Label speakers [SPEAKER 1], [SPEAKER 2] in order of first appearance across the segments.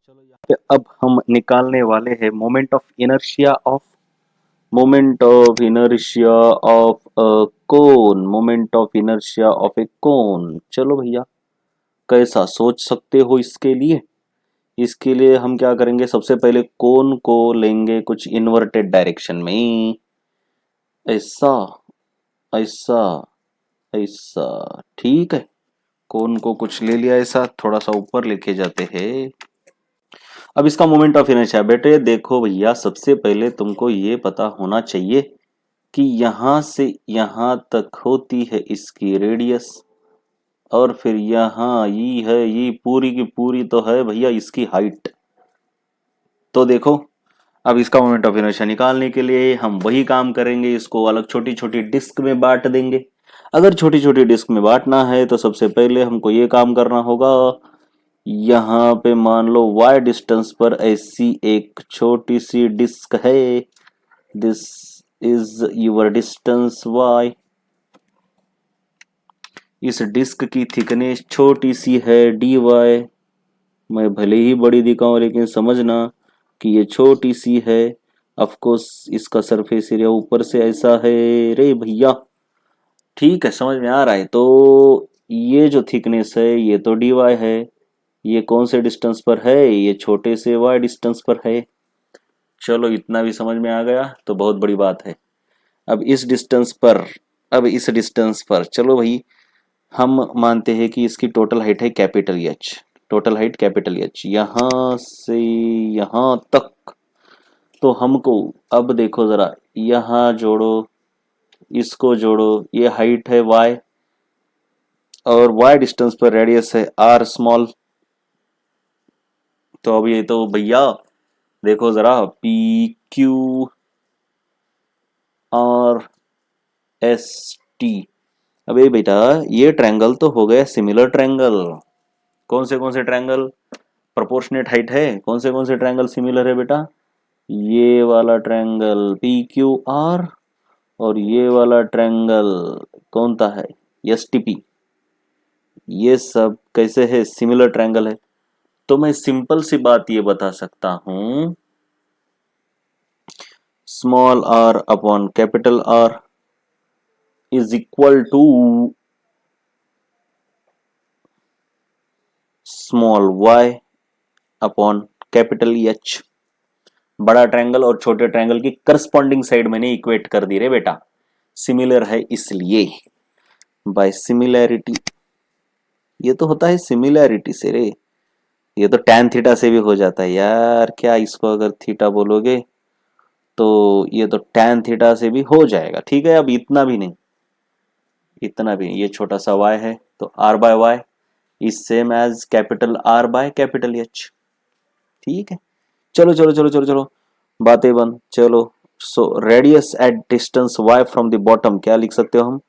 [SPEAKER 1] चलो यहाँ पे अब हम निकालने वाले हैं मोमेंट ऑफ इनर्शिया ऑफ ए कोन। चलो भैया, कैसा सोच सकते हो इसके लिए? इसके लिए हम क्या करेंगे, सबसे पहले कोन को लेंगे कुछ इन्वर्टेड डायरेक्शन में, ऐसा ऐसा ऐसा। ठीक है, कोन को कुछ ले लिया ऐसा, थोड़ा सा ऊपर लेके जाते हैं। अब इसका मोमेंट ऑफ इनर्शिया बेटे देखो भैया, सबसे पहले तुमको ये पता होना चाहिए कि यहां से यहां तक होती है इसकी रेडियस, और फिर यहाँ ये है, ये पूरी की पूरी तो है भैया इसकी हाइट। तो देखो, अब इसका मोमेंट ऑफ इनर्शिया निकालने के लिए हम वही काम करेंगे, इसको अलग छोटी छोटी डिस्क में बांट देंगे। अगर छोटी छोटी डिस्क में बांटना है तो सबसे पहले हमको ये काम करना होगा, यहाँ पे मान लो y डिस्टेंस पर ऐसी एक छोटी सी डिस्क है, this is your distance y। इस डिस्क की थिकनेस छोटी सी है dy। मैं भले ही बड़ी दिखाऊं लेकिन समझना कि ये छोटी सी है। ऑफ कोर्स इसका सरफेस एरिया ऊपर से ऐसा है रे भैया। ठीक है, समझ में आ रहा है? तो ये जो थिकनेस है ये तो dy है। ये कौन से डिस्टेंस पर है? ये छोटे से y डिस्टेंस पर है। चलो इतना भी समझ में आ गया तो बहुत बड़ी बात है। अब इस डिस्टेंस पर चलो भाई, हम मानते हैं कि इसकी टोटल हाइट है capital H. Total height capital H यहाँ से यहाँ तक। तो हमको अब देखो जरा, यहाँ जोड़ो, इसको जोड़ो, ये हाइट है y और y डिस्टेंस पर रेडियस है r स्मॉल। तो अब ये तो भैया देखो जरा, पी क्यू और एस टी। अबे बेटा, ये ट्रायंगल तो हो गया सिमिलर ट्रायंगल। कौन से ट्रायंगल? प्रोपोर्शनेट हाइट है। कौन से ट्रायंगल सिमिलर है बेटा? ये वाला ट्रायंगल पी क्यू आर, और ये वाला ट्रायंगल कौन सा है? S T P. ये सब कैसे है? सिमिलर ट्रायंगल है। तो मैं सिंपल सी बात ये बता सकता हूं, small r upon capital R is equal to small y upon capital H। बड़ा ट्रायंगल और छोटे ट्रायंगल की करस्पॉन्डिंग साइड मैंने इक्वेट कर दी रे बेटा, सिमिलर है इसलिए। बाय सिमिलैरिटी, ये तो होता है सिमिलैरिटी से रे। ये तो tan थीटा से भी हो जाता है यार, क्या इसको अगर थीटा बोलोगे तो ये तो tan थीटा से भी हो जाएगा। ठीक है, अब इतना भी नहीं, इतना भी नहीं। ये छोटा सा y है तो r by Y is same as capital R by capital H। ठीक है, चलो चलो चलो चलो चलो, बातें बंद। चलो, so radius at distance y from the bottom क्या लिख सकते हो हम?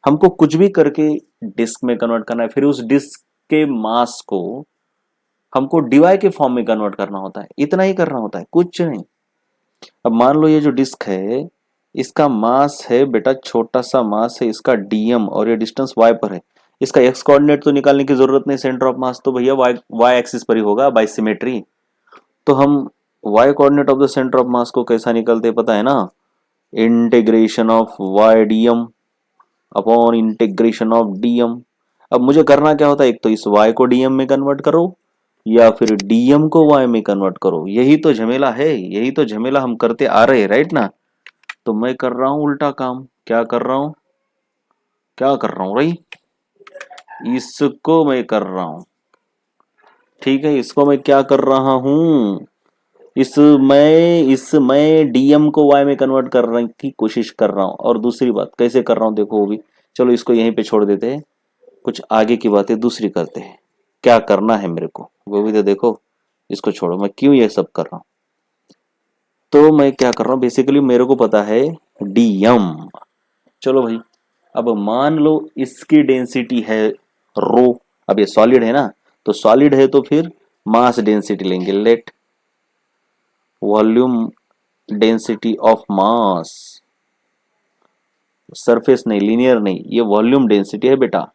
[SPEAKER 1] हमको कुछ भी करके डिस्क में कन्वर्ट करना है, फिर उस डिस्क के मास को हमको डीवाई के फॉर्म में कन्वर्ट करना होता है। इतना ही करना होता है, कुछ नहीं। अब मान लो ये जो डिस्क है, इसका मास है बेटा, छोटा सा मास है इसका dm, और ये डिस्टेंस y पर है। इसका x कोऑर्डिनेट तो निकालने की जरूरत नहीं, सेंटर ऑफ मास तो भैया y एक्सिस पर ही होगा बाय सिमेट्री। तो हम y coordinate of the centre of मास को कैसा निकलते पता है ना? Integration of y dm upon integration of dm। अब मुझे करना क्या होता है, एक तो इस y को dm में कन्वर्ट करो या फिर dm को y में कन्वर्ट करो। यही तो झमेला है, यही तो झमेला हम करते आ रहे हैं, राइट ना? तो मैं कर रहा हूं उल्टा काम। क्या कर रहा हूं? क्या कर रहा हूं भाई? इसको मैं कर रहा हूं। ठीक है, इसको मैं क्या कर रहा हूं? इसमें डीएम को वाई में कन्वर्ट करने की कोशिश कर रहा हूं। और दूसरी बात कैसे कर रहा हूं देखो वो भी। चलो इसको यहीं पे छोड़ देते हैं, कुछ आगे की बातें दूसरी करते हैं। क्या करना है मेरे को वो भी तो देखो। इसको छोड़ो, मैं क्यों ये सब कर रहा हूं। तो मैं क्या कर रहा हूं, बेसिकली मेरे को पता है डीएम। चलो भाई, अब मान लो इसकी डेंसिटी है रो। अब ये सॉलिड है ना, तो सॉलिड है तो फिर मास डेंसिटी लेंगे, let volume density of mass. Surface नहीं, लीनियर नहीं, ये वॉल्यूम डेंसिटी है बेटा,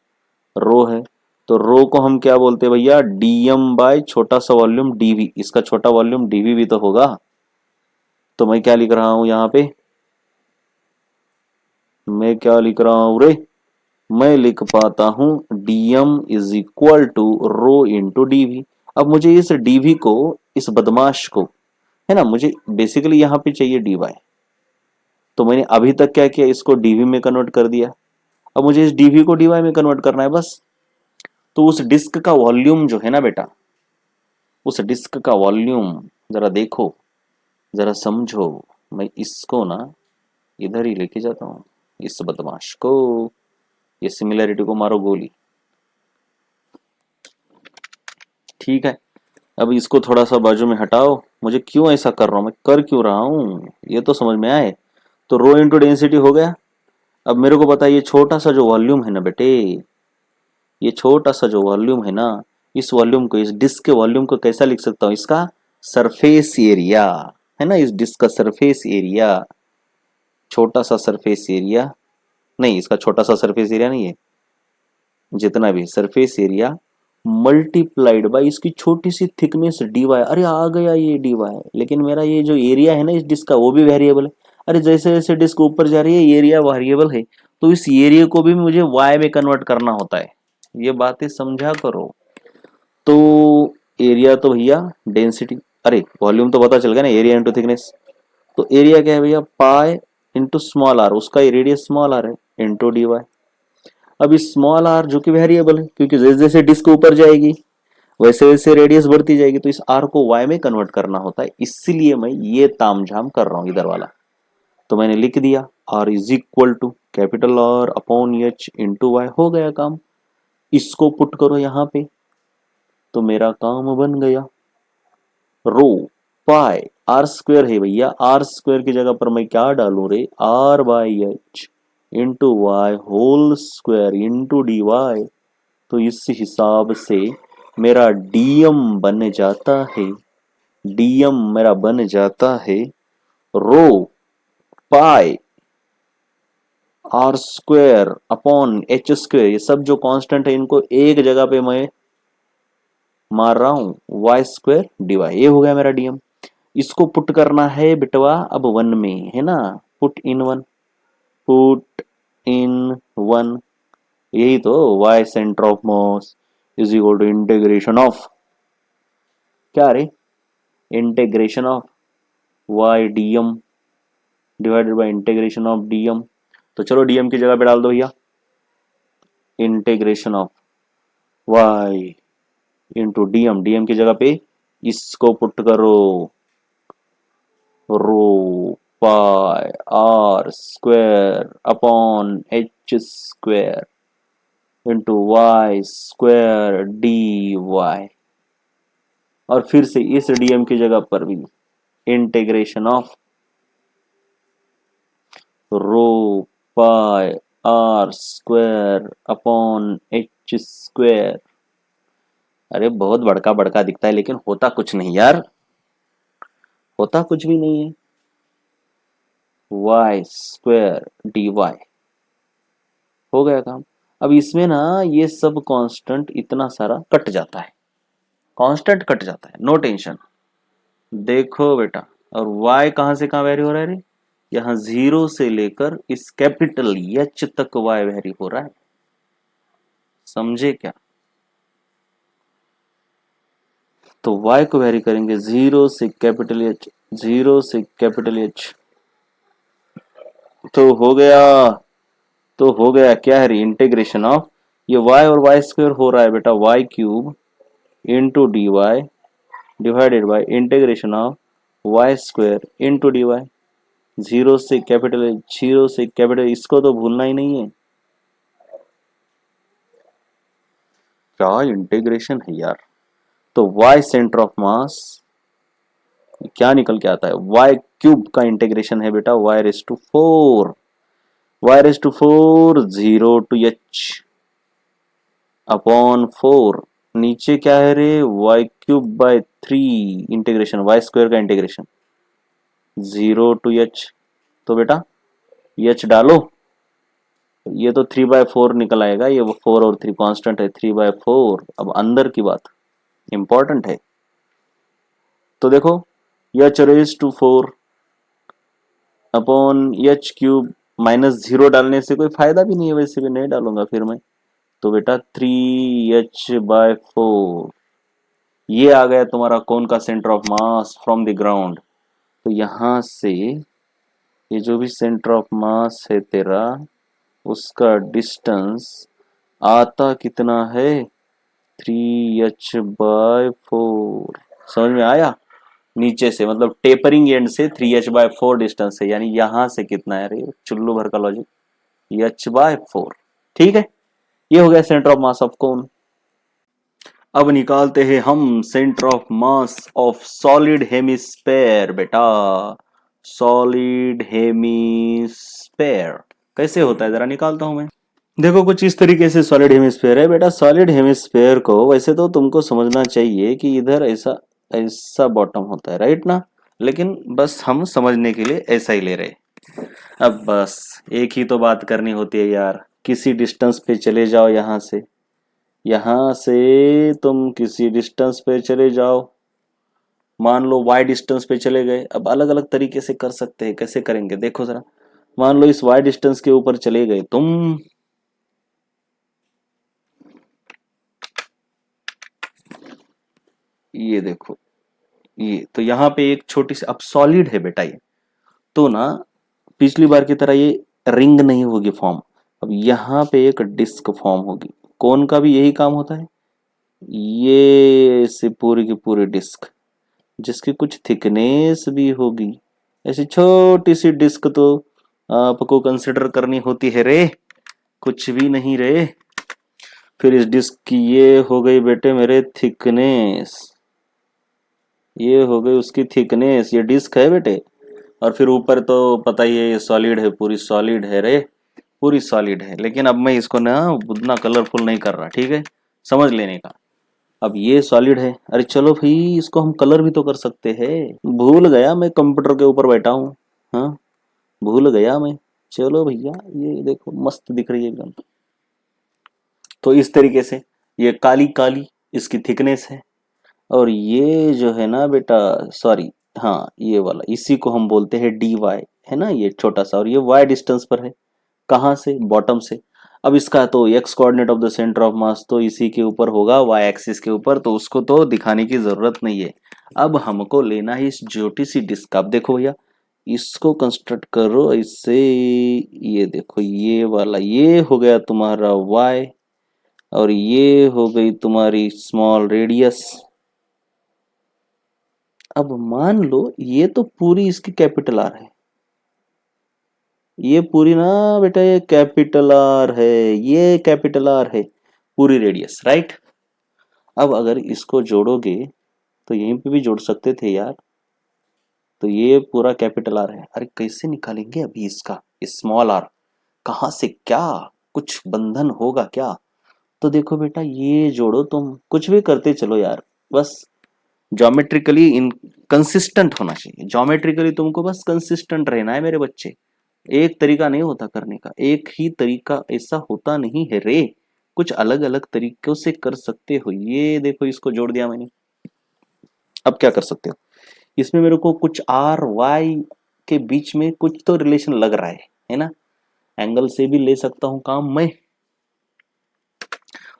[SPEAKER 1] रो है। तो रो को हम क्या बोलते हैं भैया, डीएम बाय छोटा सा वॉल्यूम डीवी, इसका छोटा वॉल्यूम डीवी भी तो होगा। तो मैं क्या लिख रहा हूं यहां पे, मैं क्या लिख रहा हूं रे, मैं लिख पाता हूं DM is equal to rho into DV. अब मुझे इस डीवी को, इस बदमाश को, है ना, मुझे बेसिकली यहां पे चाहिए डीवाई। तो मैंने अभी तक क्या किया, इसको डीवी में कन्वर्ट कर दिया। अब मुझे इस डीवी को डीवाई में कन्वर्ट करना है बस। तो उस डिस्क का वॉल्यूम जो है ना बेटा, उस डिस्क का वॉल्यूम जरा देखो, जरा समझो। मैं इसको ना इधर ही लेके जाता हूं, इस बदमाश को, ये सिमिलैरिटी को मारो गोली। ठीक है, अब इसको थोड़ा सा बाजू में हटाओ। मुझे क्यों ऐसा कर रहा हूं, मैं कर क्यों रहा हूं, ये तो समझ में आए। तो रो इंटू डेंसिटी हो गया। अब मेरे को बताइए, छोटा सा जो वॉल्यूम है ना बेटे, ये छोटा सा जो वॉल्यूम है ना, इस वॉल्यूम को, इस डिस्क के वॉल्यूम को कैसा लिख सकता हूं, इसका सरफेस एरिया, है ना, इस डिस्क का सरफेस एरिया, छोटा सा सरफेस एरिया, नहीं इसका छोटा सा सरफेस एरिया नहीं है, जितना भी सरफेस एरिया मल्टीप्लाइड बाय इसकी छोटी सी थिकनेस डी वाई। अरे आ गया ये डी वाई, लेकिन मेरा ये जो एरिया है ना इस डिस्क का, वो भी वेरिएबल है। अरे जैसे जैसे डिस्क ऊपर जा रही है एरिया वेरिएबल है, तो इस एरिया को भी मुझे वाई में कन्वर्ट करना होता है। ये बातें समझा करो। तो एरिया तो भैया डेंसिटी, अरे वॉल्यूम तो पता चल गया ना, एरिया इंटू थिकनेस। तो एरिया क्या है भैया, पाई इंटू स्मॉल आर, उसका रेडियस स्मॉल आर है, इंटू डी वाई। अब इस स्मॉल आर जो कि वेरिएबल है, क्योंकि जैसे जैसे डिस्क ऊपर जाएगी वैसे वैसे रेडियस बढ़ती जाएगी, तो इस आर को वाई में कन्वर्ट करना होता है, इसलिए मैं ये तामझाम कर रहा हूं इधर वाला। तो मैंने लिख दिया R is equal to capital R upon H into Y, हो गया काम। इसको पुट करो यहां पे, तो मेरा काम बन गया। रो पाई आर स्क्वायर है भैया, आर स्क्वायर की जगह पर मैं क्या डालू रे, R by H into Y whole square into D Y. तो इस हिसाब से मेरा डीएम बन जाता है, डीएम मेरा बन जाता है rho pi are square upon H square. ये सब जो कांस्टेंट है इनको एक जगह पे मैं मार रहा हूं, वाई स्क्वायर डी वाई, ये हो गया मेरा डीएम। इसको पुट करना है बिटवा अब वन में, है ना, put in one, put in one. यही तो y centre of mass is equal to integration of, क्या रे, integration of y dm divided by integration of dm. तो चलो डीएम की जगह पे डाल दो भैया, integration of y into dm, dm की जगह पे इसको पुट करो, rho pi are square upon H square into y square d y. और फिर से इस डीएम की जगह पर भी integration of rho pi are square upon H square. अरे बहुत बड़का बड़का दिखता है लेकिन होता कुछ नहीं यार, होता कुछ भी नहीं है। वाई स्क्वायर डी वाई, हो गया काम। अब इसमें ना ये सब कांस्टेंट इतना सारा कट जाता है, कांस्टेंट कट जाता है, नो टेंशन। देखो बेटा, और y कहां से कहां वेरी हो रहा है रे, यहां जीरो से लेकर इस कैपिटल एच तक y वेरी हो रहा है, समझे क्या। तो y को वेरी करेंगे जीरो से कैपिटल एच, जीरो से कैपिटल एच। तो हो गया, तो हो गया क्या है, इंटीग्रेशन ऑफ, ये y और y स्क्वायर हो रहा है बेटा y cube into D Y divided by integration of Y square into D Y. Zero से कैपिटल, जीरो से कैपिटल, इसको तो भूलना ही नहीं है। क्या इंटीग्रेशन है यार। तो y सेंटर ऑफ मास क्या निकल के आता है, y क्यूब का इंटीग्रेशन है बेटा y raise to 4, y raise to 4 zero to h upon 4, नीचे क्या है रे, y cube by 3 integration y square का इंटीग्रेशन जीरो टू h। तो बेटा h डालो, ये तो 3/4 निकल आएगा, ये 4 और 3 कांस्टेंट है, 3/4। अब अंदर की बात इंपॉर्टेंट है। तो देखो H raise to 4 upon H cube, -0 डालने से कोई फायदा भी नहीं है, वैसे भी नहीं डालूंगा फिर मैं। तो बेटा 3h/4 ये आ गया तुम्हारा कौन का centre of mass from the ground. तो यहां से ये जो भी सेंटर ऑफ मास है तेरा, उसका डिस्टेंस आता कितना है, 3h/4। समझ में आया? नीचे से मतलब टेपरिंग एंड से 3h/4 डिस्टेंस है, यानी यहां से कितना है, अरे चुल्लू भर का लॉजिक, h/4। ठीक है, ये हो गया सेंटर ऑफ मास ऑफ कौन। अब निकालते हैं हम centre of mass of solid hemisphere. बेटा सॉलिड हेमिस्फेयर कैसे होता है, जरा निकालता हूं मैं। देखो कुछ इस तरीके से सॉलिड हेमिस्फेयर है बेटा। सॉलिड हेमिस्फेयर को वैसे तो तुमको समझना चाहिए कि इधर ऐसा ऐसा बॉटम होता है, राइट ना, लेकिन बस हम समझने के लिए ऐसा ही ले रहे। अब बस एक ही तो बात करनी होती है यार, किसी डिस्टेंस पे चले जाओ, यहाँ से तुम किसी डिस्टेंस पे चले जाओ, मान लो y डिस्टेंस पे चले गए। अब अलग अलग तरीके से कर सकते हैं, कैसे करेंगे देखो जरा। मान लो इस y डिस्टेंस के ऊपर चले गए तुम, ये देखो, ये तो यहाँ पे एक छोटी सी, अब सॉलिड है बेटा ये, तो ना पिछली बार की तरह ये रिंग नहीं होगी फॉर्म, अब यहाँ पे एक डिस्क फॉर्म होगी। कोन का भी यही काम होता है, ये से पूरी की पूरी डिस्क जिसकी कुछ थिकनेस भी होगी। ऐसी छोटी सी डिस्क तो आपको कंसिडर करनी होती है रे, कुछ भी नहीं रे। फिर इस डिस्क की ये हो गई बेटे मेरे थिकनेस, ये हो गई उसकी थिकनेस, ये डिस्क है बेटे। और फिर ऊपर तो पता ही है ये सॉलिड है, पूरी सॉलिड है रे, पूरी सॉलिड है। लेकिन अब मैं इसको ना उतना कलरफुल नहीं कर रहा, ठीक है, समझ लेने का। अब ये सॉलिड है, अरे चलो भाई इसको हम कलर भी तो कर सकते हैं। भूल गया मैं कंप्यूटर के ऊपर बैठा हूँ, हाँ भूल गया मैं। चलो भैया ये देखो मस्त दिख रही है एकदम। तो इस तरीके से ये काली काली इसकी थिकनेस है, और ये जो है ना बेटा, सॉरी हाँ ये वाला, इसी को हम बोलते हैं dy, है ना ये छोटा सा, और ये y डिस्टेंस पर है, कहाँ से, बॉटम से। अब इसका तो x coordinate of the centre of मास तो इसी के ऊपर होगा, y एक्सिस के ऊपर, तो उसको तो दिखाने की जरूरत नहीं है। अब हमको लेना है इस छोटी सी डिस्क। अब देखो भैया इसको कंस्ट्रक्ट करो इससे, ये देखो ये वाला, ये हो गया तुम्हारा y, और ये हो गई तुम्हारी स्मॉल रेडियस। अब मान लो ये तो पूरी इसकी कैपिटल आर है, ये पूरी ना बेटा ये कैपिटल आर है, ये कैपिटल आर है पूरी रेडियस, राइट। अब अगर इसको जोड़ोगे तो यहीं पे भी जोड़ सकते थे यार, तो ये पूरा कैपिटल आर है। अरे कैसे निकालेंगे अभी इसका स्मॉल आर, कहाँ से, क्या कुछ बंधन होगा क्या? तो देखो बेटा ये जोड़ो, तुम कुछ भी करते चलो यार, बस ज्योमेट्रिकली इन कंसिस्टेंट होना चाहिए। ज्योमेट्रिकली तुमको बस कंसिस्टेंट रहना है मेरे बच्चे, एक तरीका नहीं होता करने का, एक ही तरीका ऐसा होता नहीं है रे, कुछ अलग अलग तरीकों से कर सकते हो। ये देखो इसको जोड़ दिया मैंने, अब क्या कर सकते हो, इसमें मेरे को कुछ आर वाई के बीच में कुछ तो रिलेशन लग रहा है ना, एंगल से भी ले सकता हूं काम मैं,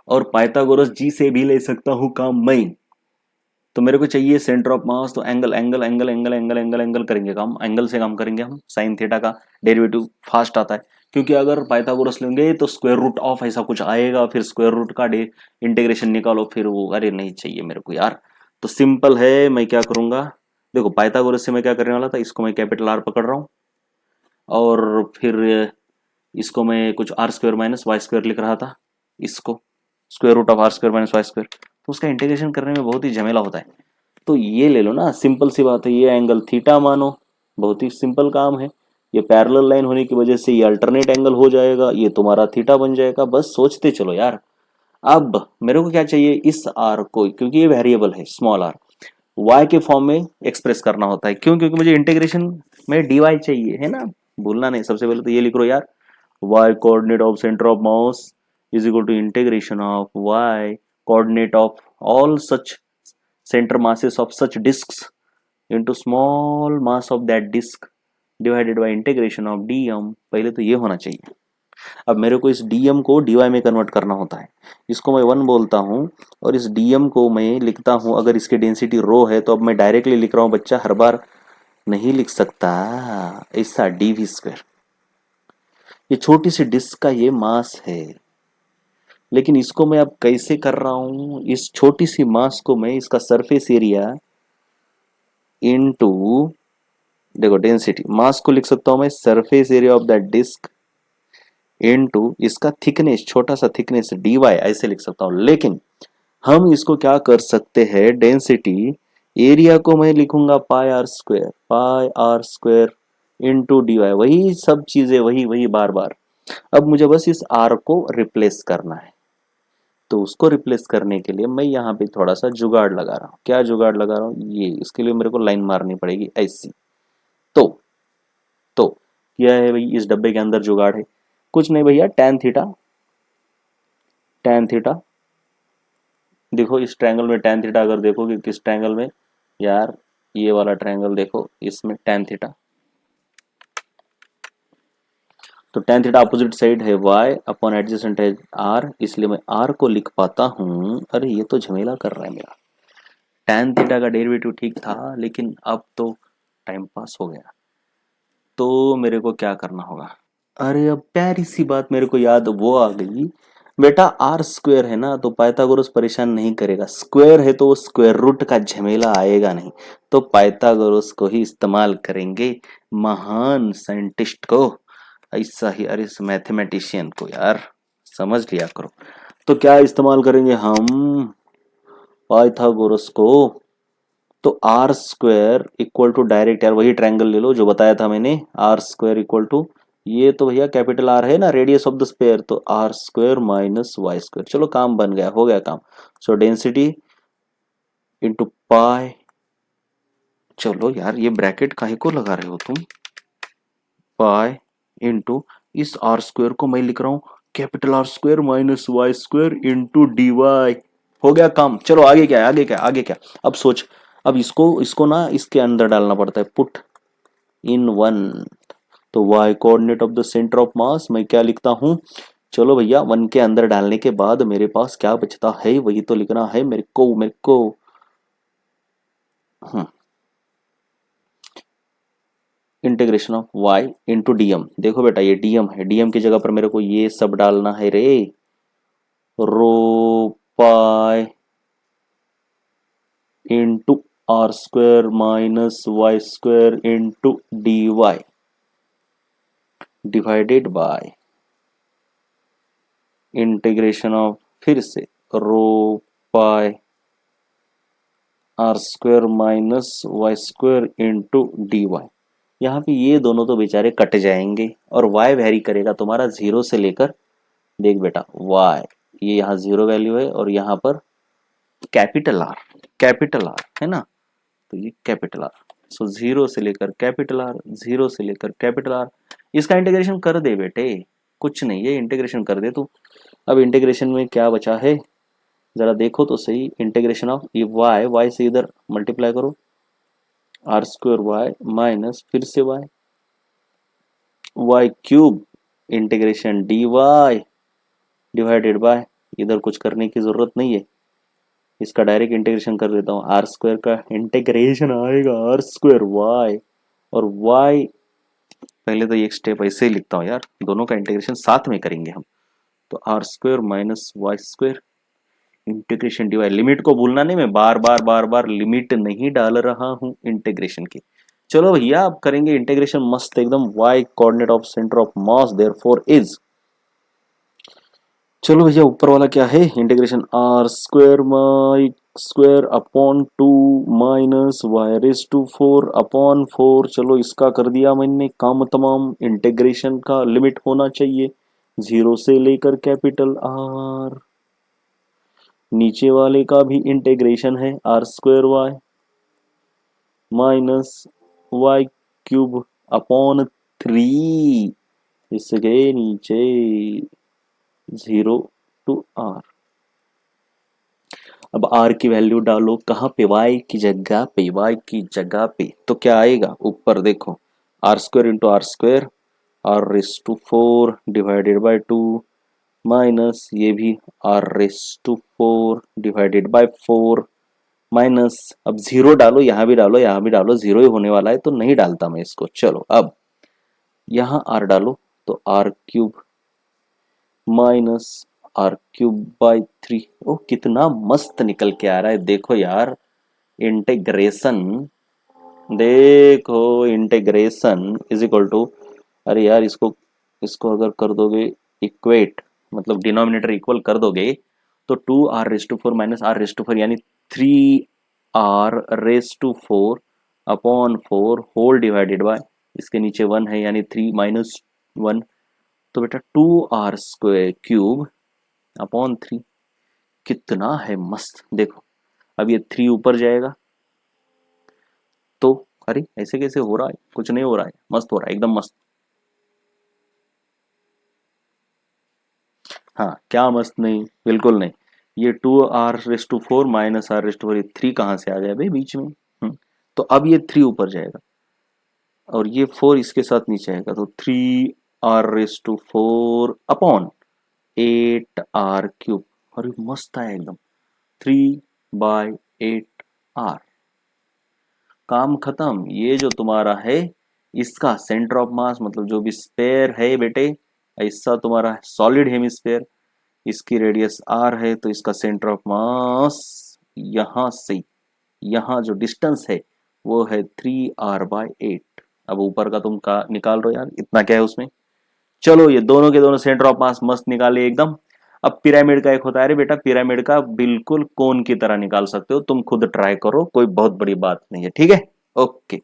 [SPEAKER 1] और पाइथागोरस जी से भी ले सकता हूं काम मैं। तो मेरे को चाहिए सेंटर ऑफ मास, तो angle angle angle angle angle angle angle करेंगे काम, एंगल से काम करेंगे हम। साइन थीटा का डेरिवेटिव फास्ट आता है, क्योंकि अगर पाइथागोरस लेंगे तो स्क्वायर रूट ऑफ ऐसा कुछ आएगा, फिर स्क्वायर रूट का इंटीग्रेशन निकालो, फिर वो अरे नहीं चाहिए मेरे को यार। तो सिंपल है, मैं क्या करूंगा, देखो पाइथागोरस से मैं क्या करने वाला था, इसको मैं कैपिटल आर पकड़ रहा हूँ, और फिर इसको मैं कुछ R square minus Y square लिख रहा था, इसको square root of R square minus Y square, तो उसका इंटीग्रेशन करने में बहुत ही झमेला होता है। तो ये ले लो ना, सिंपल सी बात है, ये एंगल थीटा मानो, बहुत ही सिंपल काम है। ये पैरेलल लाइन होने की वजह से ये अल्टरनेट एंगल हो जाएगा, ये तुम्हारा थीटा बन जाएगा, बस सोचते चलो यार। अब मेरे को क्या चाहिए, इस आर को, क्योंकि ये वेरिएबल है स्मॉल आर, y के फॉर्म में एक्सप्रेस करना होता है, क्यों, क्योंकि मुझे इंटीग्रेशन में dy चाहिए, है ना, भूलना नहीं। सबसे पहले तो ये लिख लो यार, y coordinate of center of mass is equal to integration of y coordinate of all such center masses of such disks into small mass of that disk divided by integration of dm। पहले तो ये होना चाहिए। अब मेरे को इस dm को dy में कन्वर्ट करना होता है। इसको मैं 1 बोलता हूँ और इस dm को मैं लिखता हूँ, अगर इसकी डेंसिटी रो है तो अब मैं डायरेक्टली लिख रहा हूँ बच्चा, हर बार नहीं लिख सकता ऐसा dv स्क्वायर। ये छोटी सी डिस्क का ये मास है, लेकिन इसको मैं अब कैसे कर रहा हूँ, इस छोटी सी मास को मैं इसका सरफेस एरिया इनटू, देखो डेंसिटी, मास को लिख सकता हूँ मैं surface area of that disc into इसका थिकनेस, छोटा सा थिकनेस dy, ऐसे लिख सकता हूँ। लेकिन हम इसको क्या कर सकते हैं, डेंसिटी एरिया को मैं लिखूंगा पाई आर स्क्वायर इनटू dy, वही सब चीजें वही वही बार बार। अब मुझे बस इस r को रिप्लेस करना है, तो उसको रिप्लेस करने के लिए मैं यहाँ पे थोड़ा सा जुगाड़ लगा रहा हूँ। क्या जुगाड़ लगा रहा हूँ, ये इसके लिए मेरे को लाइन मारनी पड़ेगी ऐसी। तो यह है भाई, इस डब्बे के अंदर जुगाड़ है, कुछ नहीं भैया, tan थीटा। देखो इस ट्रायंगल में tan थीटा अगर देखो कि किस ट्रायंगल में, यार ये वाला ट्रायंगल देखो, इसमें tan थीटा, तो tan थीटा अपोजिट साइड है y अपॉन एडजेसेंट है r, इसलिए मैं r को लिख पाता हूँ। अरे ये तो झमेला कर रहा है मेरा, tan थीटा का डेरिवेटिव ठीक था लेकिन अब तो टाइम पास हो गया। तो मेरे को क्या करना होगा, अरे अब प्यारी सी बात मेरे को याद वो आ गई, बेटा आर स्क्वायर है ना, तो पाइथागोरस परेशान नहीं करेगा, स्क्वायर है तो वो स्क्वायर रूट का झमेला आएगा नहीं, तो पाइथागोरस को ही इस्तेमाल करेंगे, महान साइंटिस्ट को, ऐसा ही, अरे इस मैथमेटिशियन को यार समझ लिया करो। तो क्या इस्तेमाल करेंगे हम पाइथागोरस को, तो R square equal to direct, यार वही ट्रायंगल ले लो जो बताया था मैंने, आर स्क्वायर इक्वल टू, ये तो भैया कैपिटल आर है ना, रेडियस ऑफ द स्पेयर, तो R square minus Y square. चलो काम बन गया, हो गया काम। सो डेंसिटी इंटू पाई, चलो यार ये ब्रैकेट काहे को लगा रहे हो तुम, पाई इंटू इस आर स्क्वायर को मैं लिख रहा हूं capital R square minus Y square into D Y. हो गया काम। चलो आगे क्या है, आगे क्या, आगे क्या, अब सोच, अब इसको इसको ना इसके अंदर डालना पड़ता है, पुट इन 1, तो y coordinate of the centre of मास मैं क्या लिखता हूं, चलो भैया 1 के अंदर डालने के बाद मेरे पास क्या बचता है वही तो लिखना है मेरे को integration of y into dm। देखो बेटा ये dm है, dm की जगह पर मेरे को ये सब डालना है रे, rho pi into r square minus Y square into D Y divided by integration of, फिर से rho pi are square minus Y square into D y. यहाँ पे ये दोनों तो बेचारे कट जाएंगे और y वेरी करेगा तुम्हारा 0 से लेकर, देख बेटा y, ये यहाँ 0 वैल्यू है और यहाँ पर कैपिटल आर है ना, तो ये कैपिटल आर, सो 0 से लेकर कैपिटल आर, 0 से लेकर कैपिटल आर। इसका इंटीग्रेशन कर दे बेटे, कुछ नहीं है, इंटीग्रेशन कर दे तू। अब इंटीग्रेशन में क्या बचा है जरा देखो तो सही, इंटीग्रेशन ऑफ ये y से इधर मल्टीप्लाई करो, आर स्क्वायर वाई माइनस फिर से Y cube integration D Y divided by, इधर कुछ करने की जरूरत नहीं है, इसका डायरेक्ट इंटीग्रेशन कर देता हूँ, आर स्क्वायर का इंटीग्रेशन आएगा आर स्क्वायर वाई, और वाई पहले तो एक स्टेप ऐसे ही लिखता हूँ यार, दोनों का इंटीग्रेशन साथ में करेंगे हम, तो R square minus Y square integration D Y. Limit को भूलना नहीं, मैं बार बार लिमिट नहीं डाल रहा हूँ इंटीग्रेशन की। चलो भैया अब करेंगे इंटीग्रेशन मस्त एकदम, y coordinate of centre of mass therefore is, चलो भैया ऊपर वाला क्या है, integration r square y square upon 2 minus y raise to 4 upon 4। चलो इसका कर दिया मैंने काम तमाम, इंटीग्रेशन का लिमिट होना चाहिए 0 से लेकर कैपिटल आर, नीचे वाले का भी इंटीग्रेशन है r square y minus y cube upon 3 इसके नीचे 0 टू आर। अब आर की वैल्यू डालो कहाँ पे, वाई की जगह पे, वाई की जगह पे। तो क्या आएगा ऊपर देखो, r square into r square, r raise to 4 divided by 2 minus ये भी r raise to 4 divided by 4 minus, अब जीरो डालो, यहां भी डालो, यहां भी डालो, जीरो ही होने वाला है तो नहीं डालता मैं इसको। चलो अब यहां आर डालो तो r cube minus r cube by 3। ओ कितना मस्त निकल के आ रहा है, देखो यार इंटेग्रेशन, देखो इंटेग्रेशन इज इक्वल टू, अरे यार इसको अगर कर दोगे इक्वेट, मतलब डिनोमिनेटर इक्वल कर दोगे तो 2r⁴ माइनस r⁴ यानी 3r⁴ upon 4 whole divided by, इसके नीचे 1 है यानी 3 माइनस 1, तो बेटा 2r² अपॉन 3। कितना है मस्त, देखो अब ये 3 ऊपर जाएगा तो, अरे ऐसे कैसे हो रहा है, कुछ नहीं हो रहा है, मस्त हो रहा है एकदम मस्त। हाँ क्या मस्त, नहीं बिल्कुल नहीं। ये 2r⁴ माइनस r⁴ 3 कहाँ से आ गया भाई बीच में। तो अब ये 3 ऊपर जाएगा और ये 4 इसके साथ नीचे आएगा तो 3r⁴ अपॉन 8r³। अरे मस्त है एकदम, 3/8r। काम खत्म। ये जो तुम्हारा है इसका सेंटर ऑफ मास, मतलब जो भी स्पेयर है बेटे, ऐसा तुम्हारा सॉलिड हेमिस्फेयर, इसकी रेडियस r है तो इसका सेंटर ऑफ मास यहां से यहाँ जो डिस्टेंस है वो है 3r/8। अब ऊपर का तुम का निकाल लो यार, इतना क्या है उसमें। चलो ये दोनों के दोनों सेंटर ऑफ मास मस्त निकाले एकदम। अब पिरामिड का एक होता है, अरे बेटा पिरामिड का बिल्कुल कोन की तरह निकाल सकते हो तुम, खुद ट्राई करो, कोई बहुत बड़ी बात नहीं है, ठीक है। ओके।